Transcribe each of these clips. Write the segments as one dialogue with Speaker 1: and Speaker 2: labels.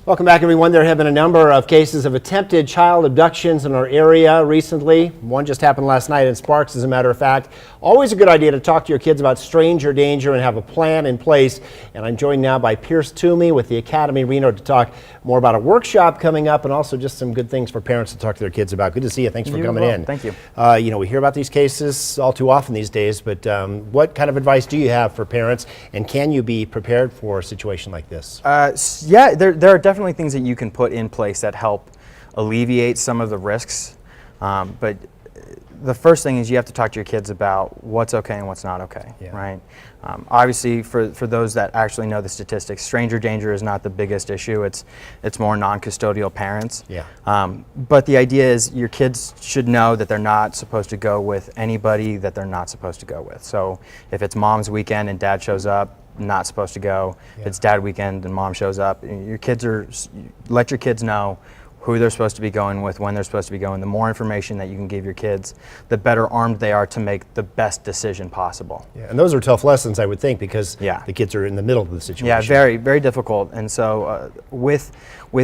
Speaker 1: Welcome back, everyone. There have been a number of cases of attempted child abductions in our area recently. One just happened last night in Sparks, as a matter of fact. Always a good idea to talk to your kids about stranger danger and have a plan in place. And I'm joined now by Pierce Toomey with the Academy Reno to talk more about a workshop coming up and also just some good things for parents to talk to their kids about. Good to see you. Thanks for coming in.
Speaker 2: Thank you.
Speaker 1: You know, we hear about these cases all too often these days, but what kind of advice do you have for parents, and can you be prepared for a situation like this?
Speaker 2: Yeah, there are definitely things that you can put in place that help alleviate some of the risks. But the first thing is you have to talk to your kids about what's okay and what's not okay, right? Obviously, for those that actually know the statistics, stranger danger is not the biggest issue. It's more non-custodial parents.
Speaker 1: Yeah.
Speaker 2: But the idea is your kids should know that they're not supposed to go with anybody that they're not supposed to go with. So if it's mom's weekend and dad shows up, not supposed to go. If it's dad weekend and mom shows up, let your kids know who they're supposed to be going with, when they're supposed to be going. The more information that you can give your kids, the better armed they are to make the best decision possible.
Speaker 1: Yeah, and those are tough lessons, I would think, because the kids are in the middle of the situation.
Speaker 2: Yeah, very, very difficult. And so with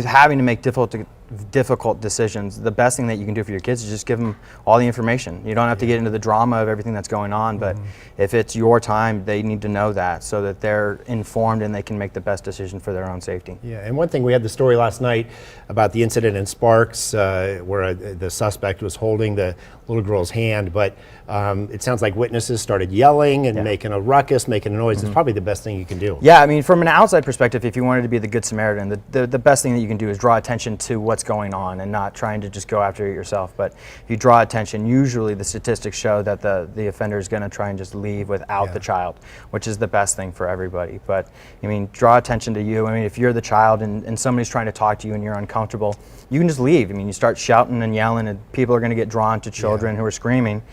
Speaker 2: having to make difficult decisions, the best thing that you can do for your kids is just give them all the information. You don't have to get into the drama of everything that's going on, but if it's your time, they need to know that so that they're informed and they can make the best decision for their own safety.
Speaker 1: Yeah, and one thing, we had the story last night about the incident in Sparks where the suspect was holding the little girl's hand, but it sounds like witnesses started yelling and making a ruckus, making a noise. It's probably the best thing you can do.
Speaker 2: Yeah, I mean, from an outside perspective, if you wanted to be the good Samaritan, the best thing that you can do is draw attention to what's going on and not trying to just go after it yourself. But if you draw attention, usually the statistics show that the offender is going to try and just leave without the child, which is the best thing for everybody. But I mean, draw attention to you. I mean, if you're the child and somebody's trying to talk to you and you're uncomfortable, you can just leave. I mean, you start shouting and yelling and people are going to get drawn to children who are screaming.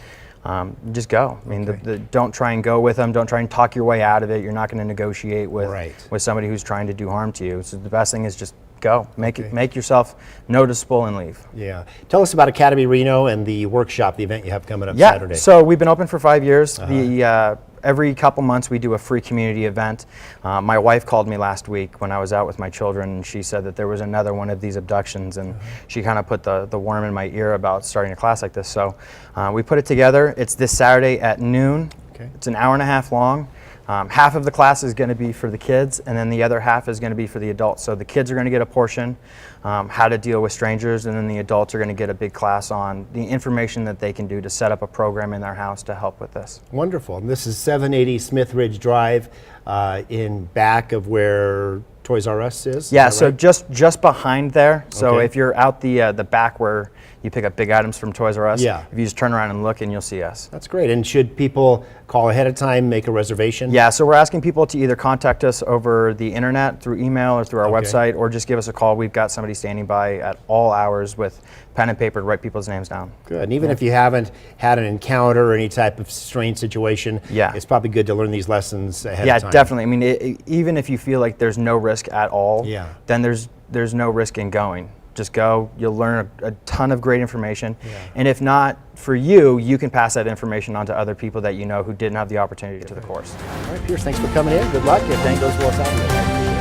Speaker 2: Just go. I mean, don't try and go with them. Don't try and talk your way out of it. You're not going to negotiate with somebody who's trying to do harm to you. So the best thing is just go. Make yourself noticeable and leave.
Speaker 1: Yeah. Tell us about Academy Reno and the workshop, the event you have coming up Saturday.
Speaker 2: So we've been open for 5 years. Every couple months we do a free community event. My wife called me last week when I was out with my children, and she said that there was another one of these abductions, and she kind of put the worm in my ear about starting a class like this. So we put it together. It's this Saturday at noon. It's an hour and a half long. Half of the class is going to be for the kids, and then the other half is going to be for the adults. So the kids are going to get a portion, how to deal with strangers, and then the adults are going to get a big class on the information that they can do to set up a program in their house to help with this. Wonderful.
Speaker 1: And this is 780 Smith Ridge Drive in back of where Toys R Us is?
Speaker 2: Yeah, so just behind there. So if you're out the back where you pick up big items from Toys R Us, if you just turn around and look, and you'll see us.
Speaker 1: That's great. And should people call ahead of time, make a reservation?
Speaker 2: Yeah, so we're asking people to either contact us over the internet, through email, or through our website, or just give us a call. We've got somebody standing by at all hours with pen and paper to write people's names down.
Speaker 1: Good. And even if you haven't had an encounter or any type of strange situation, it's probably good to learn these lessons ahead of time.
Speaker 2: Yeah, definitely. I mean, even if you feel like there's no risk at all, then there's no risk in going. Just go, you'll learn a ton of great information. And if not for you, you can pass that information on to other people that you know who didn't have the opportunity to the course.
Speaker 1: All right, Pierce, thanks for coming in. Good luck. If anything goes well Saturday.